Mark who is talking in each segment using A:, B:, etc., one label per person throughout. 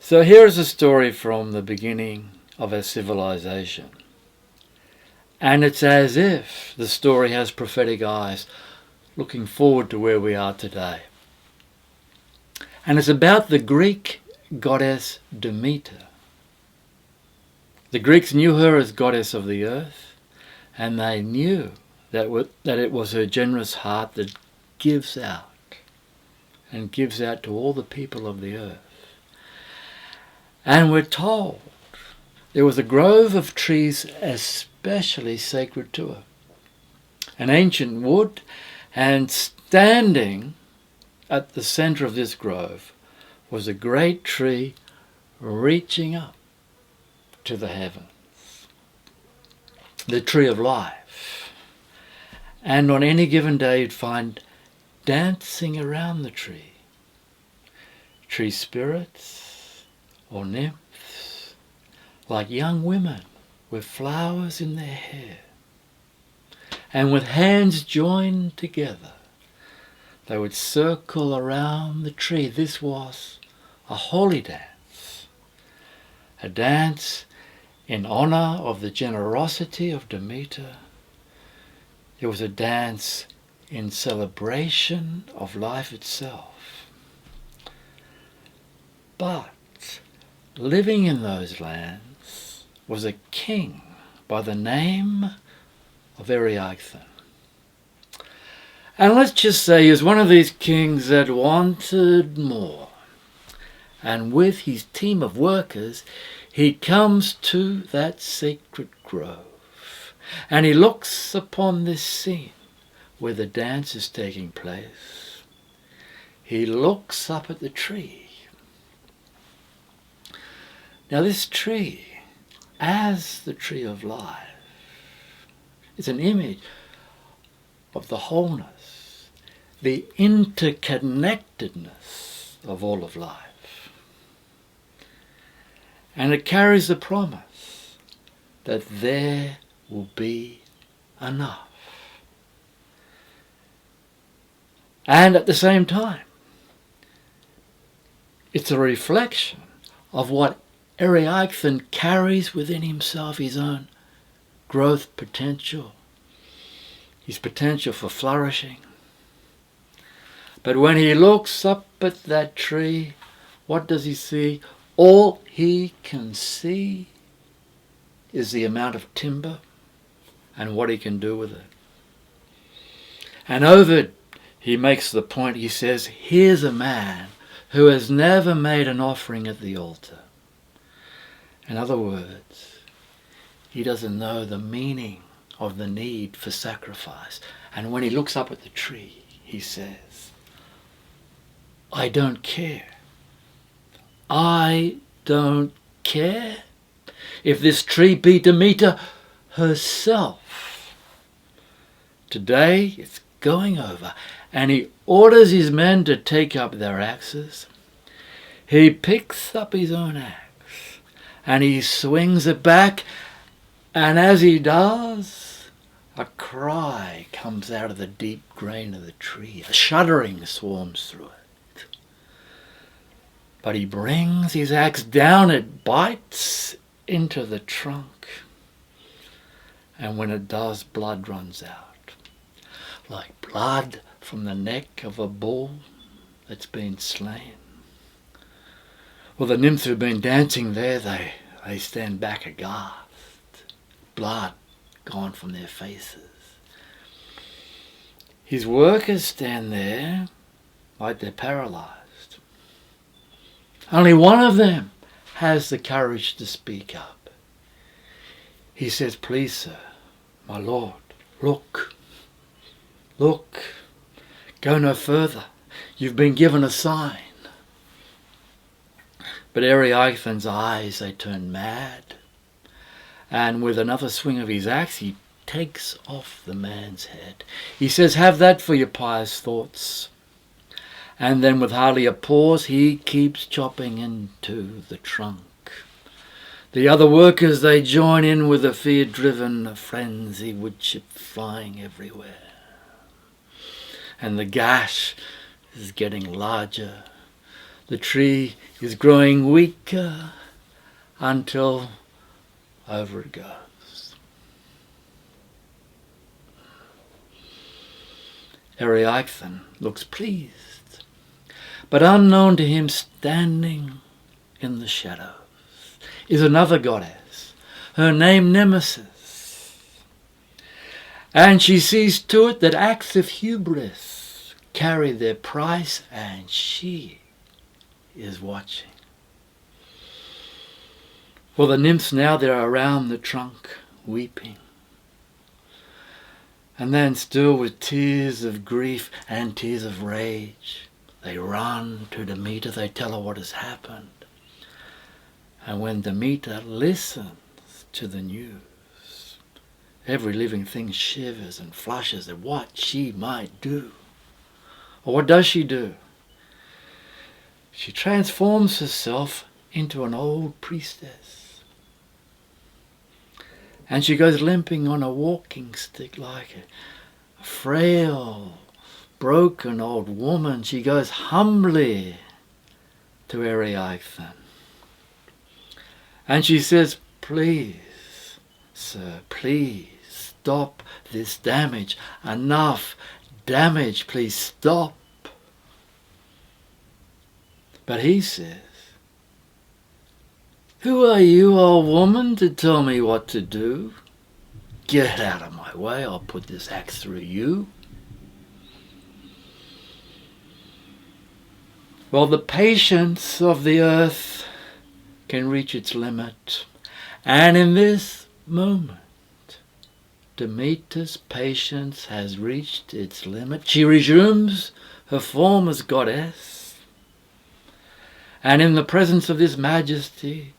A: So here's a story from the beginning of our civilization. And it's as if the story has prophetic eyes looking forward to where we are today. And it's about the Greek goddess Demeter. The Greeks knew her as goddess of the earth, and they knew that it was her generous heart that gives out, and gives out to all the people of the earth. And we're told there was a grove of trees especially sacred to her, an ancient wood, and standing at the centre of this grove was a great tree reaching up to the heavens, the tree of life. And on any given day you'd find dancing around the tree spirits or nymphs, like young women with flowers in their hair, and with hands joined together they would circle around the tree. This was a holy dance, a dance in honour of the generosity of Demeter. It was a dance in celebration of life itself. But living in those lands was a king by the name of Erysichthon. And let's just say he was one of these kings that wanted more. And with his team of workers, he comes to that sacred grove. And he looks upon this scene where the dance is taking place. He looks up at the tree. Now this tree, as the tree of life, is an image of the wholeness, the interconnectedness of all of life. And it carries the promise that there will be enough. And at the same time, it's a reflection of what Erysichthon carries within himself, his own growth potential, his potential for flourishing. But when he looks up at that tree, what does he see? All he can see is the amount of timber and what he can do with it. And Ovid, he makes the point, he says, here's a man who has never made an offering at the altar. In other words, he doesn't know the meaning of the need for sacrifice. And when he looks up at the tree, he says, I don't care. I don't care if this tree be Demeter herself. Today it's going over. And he orders his men to take up their axes. He picks up his own axe and he swings it back, and as he does, a cry comes out of the deep grain of the tree. A shuddering swarms through it. But he brings his axe down, it bites into the trunk, and when it does, blood runs out. Like blood from the neck of a bull that's been slain. Well, the nymphs who've been dancing there, they stand back aghast. Blood gone from their faces. His workers stand there like they're paralysed. Only one of them has the courage to speak up. He says, please, sir, my lord, look, go no further. You've been given a sign. But Erysichthon's eyes, they turn mad. And with another swing of his axe, he takes off the man's head. He says, have that for your pious thoughts. And then with hardly a pause, he keeps chopping into the trunk. The other workers, they join in with a fear-driven frenzy, wood chip flying everywhere. And the gash is getting larger. The tree is growing weaker until over it goes. Erysichthon looks pleased, but unknown to him, standing in the shadows, is another goddess, her name Nemesis. And she sees to it that acts of hubris carry their price, and she is watching. For the nymphs now, they're around the trunk, weeping. And then still with tears of grief and tears of rage, they run to Demeter, they tell her what has happened. And when Demeter listens to the news, every living thing shivers and flushes at what she might do. Or what does she do? She transforms herself into an old priestess. And she goes limping on a walking stick like a frail, broken old woman. She goes humbly to Erysichthon. And she says, "Please, sir, please stop this damage. Enough damage, please stop." But he says, "Who are you, old woman, to tell me what to do? Get out of my way, I'll put this axe through you." Well, the patience of the earth can reach its limit, and in this moment, Demeter's patience has reached its limit. She resumes her form as goddess, and in the presence of this majesty,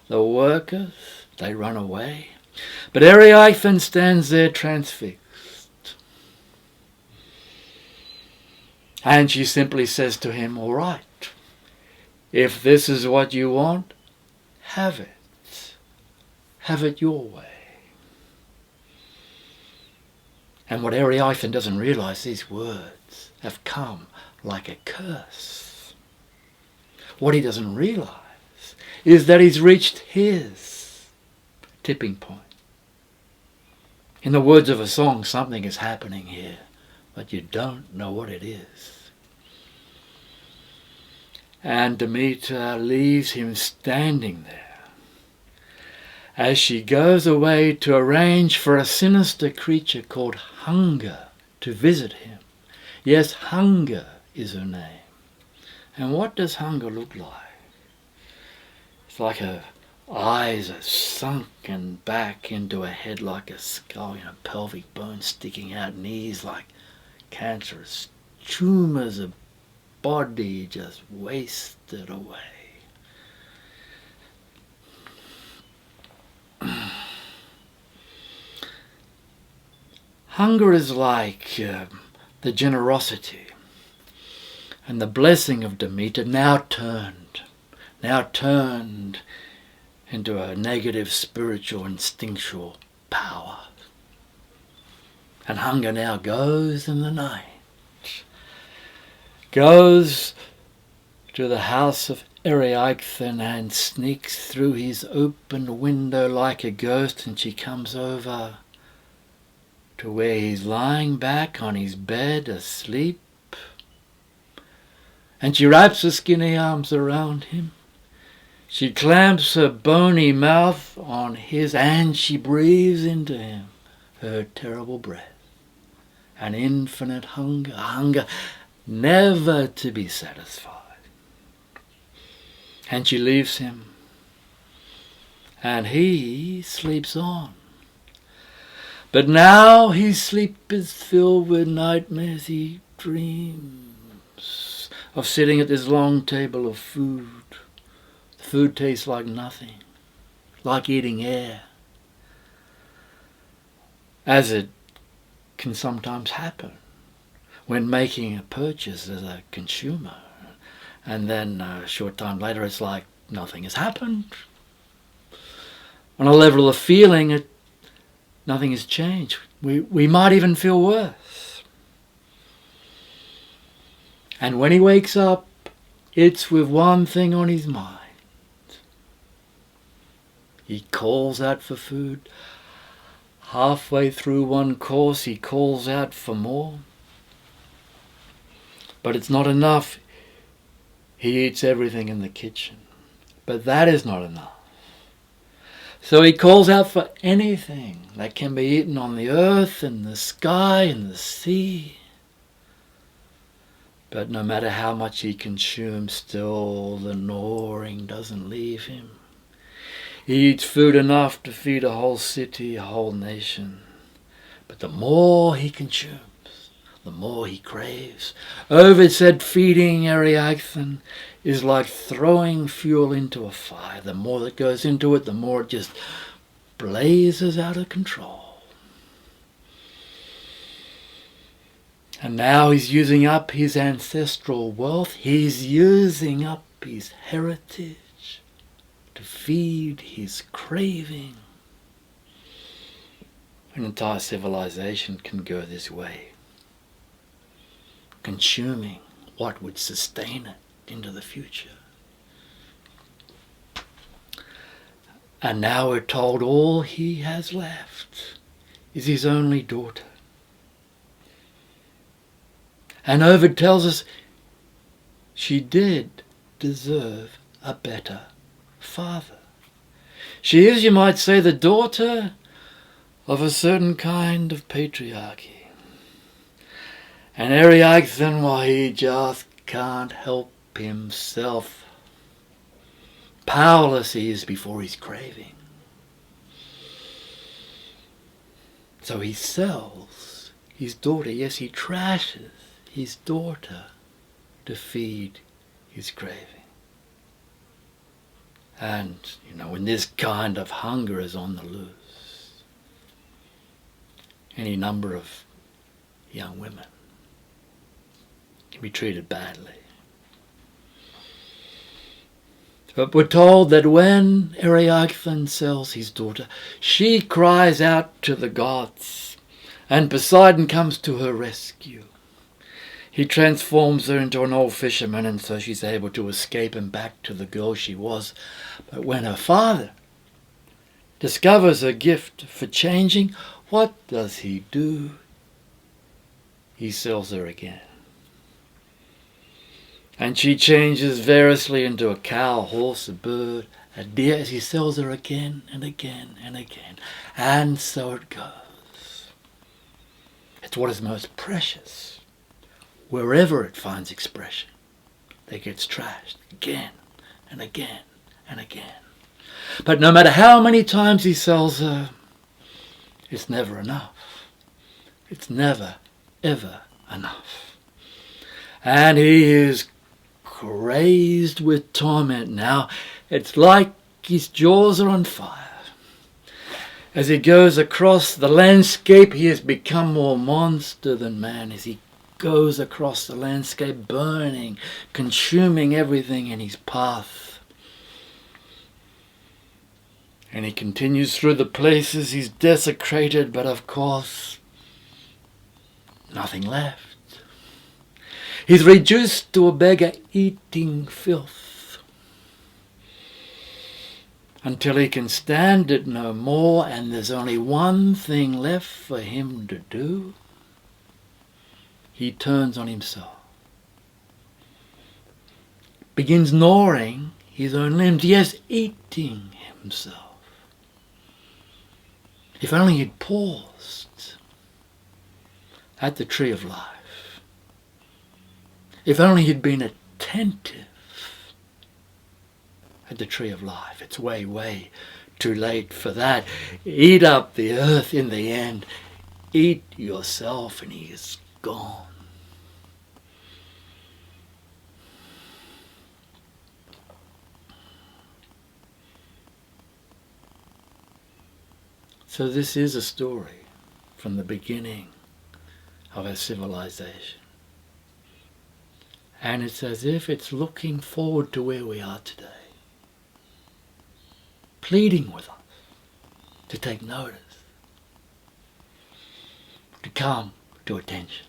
A: the workers, they run away. But Erysichthon stands there transfixed. And she simply says to him, "All right, if this is what you want, have it. Have it your way." And what Erysichthon doesn't realize, these words have come like a curse. What he doesn't realize is that he's reached his tipping point. In the words of a song, something is happening here, but you don't know what it is. And Demeter leaves him standing there as she goes away to arrange for a sinister creature called Hunger to visit him. Yes, Hunger is her name. And what does Hunger look like? It's like her eyes are sunken back into her head like a skull, pelvic bones sticking out, knees like cancerous tumours, a body just wasted away. Hunger is like the generosity and the blessing of Demeter now turned into a negative spiritual instinctual power. And Hunger now goes in the night, goes to the house of Erysichthon and sneaks through his open window like a ghost, and she comes over to where he's lying back on his bed asleep, and she wraps her skinny arms around him. She clamps her bony mouth on his, and she breathes into him her terrible breath. An infinite hunger, hunger never to be satisfied. And she leaves him, and he sleeps on. But now his sleep is filled with nightmares. He dreams of sitting at this long table of food. The food tastes like nothing, like eating air, as it can sometimes happen when making a purchase as a consumer. And then a short time later, it's like nothing has happened. On a level of feeling, nothing has changed. We might even feel worse. And when he wakes up, It's with one thing on his mind. He calls out for food. Halfway through one course, he calls out for more. But it's not enough. He eats everything in the kitchen. But that is not enough. So he calls out for anything that can be eaten on the earth and the sky and the sea. But no matter how much he consumes, still the gnawing doesn't leave him. He eats food enough to feed a whole city, a whole nation. But the more he consumes, the more he craves. Ovid said feeding Erysichthon is like throwing fuel into a fire. The more that goes into it, the more it just blazes out of control. And now he's using up his ancestral wealth. He's using up his heritage to feed his craving. An entire civilization can go this way, consuming what would sustain it into the future. And now we're told all he has left is his only daughter. And Ovid tells us she did deserve a better father. She is, you might say, the daughter of a certain kind of patriarchy. And Erysichthon, well, he just can't help himself. Powerless he is before his craving. So he sells his daughter. Yes, he trashes his daughter to feed his craving. And, when this kind of hunger is on the loose, any number of young women can be treated badly. But we're told that when Erysichthon sells his daughter, she cries out to the gods, and Poseidon comes to her rescue. He transforms her into an old fisherman, and so she's able to escape and back to the girl she was. But when her father discovers her gift for changing, what does he do? He sells her again. And she changes variously into a cow, a horse, a bird, a deer, as he sells her again and again and again. And so it goes. It's what is most precious. Wherever it finds expression, it gets trashed again and again and again. But no matter how many times he sells her, it's never enough. It's never, ever enough. And he is crazed with torment now. It's like his jaws are on fire. As he goes across the landscape, he has become more monster than man. As he goes across the landscape, burning, consuming everything in his path. And he continues through the places he's desecrated, but of course, nothing left. He's reduced to a beggar eating filth until he can stand it no more, and there's only one thing left for him to do. He turns on himself, begins gnawing his own limbs, yes, eating himself. If only he'd paused at the tree of life. If only he'd been attentive at the tree of life. It's way, way too late for that. Eat up the earth in the end. Eat yourself, and he is gone. So this is a story from the beginning of our civilization. And it's as if it's looking forward to where we are today, pleading with us to take notice, to come to attention.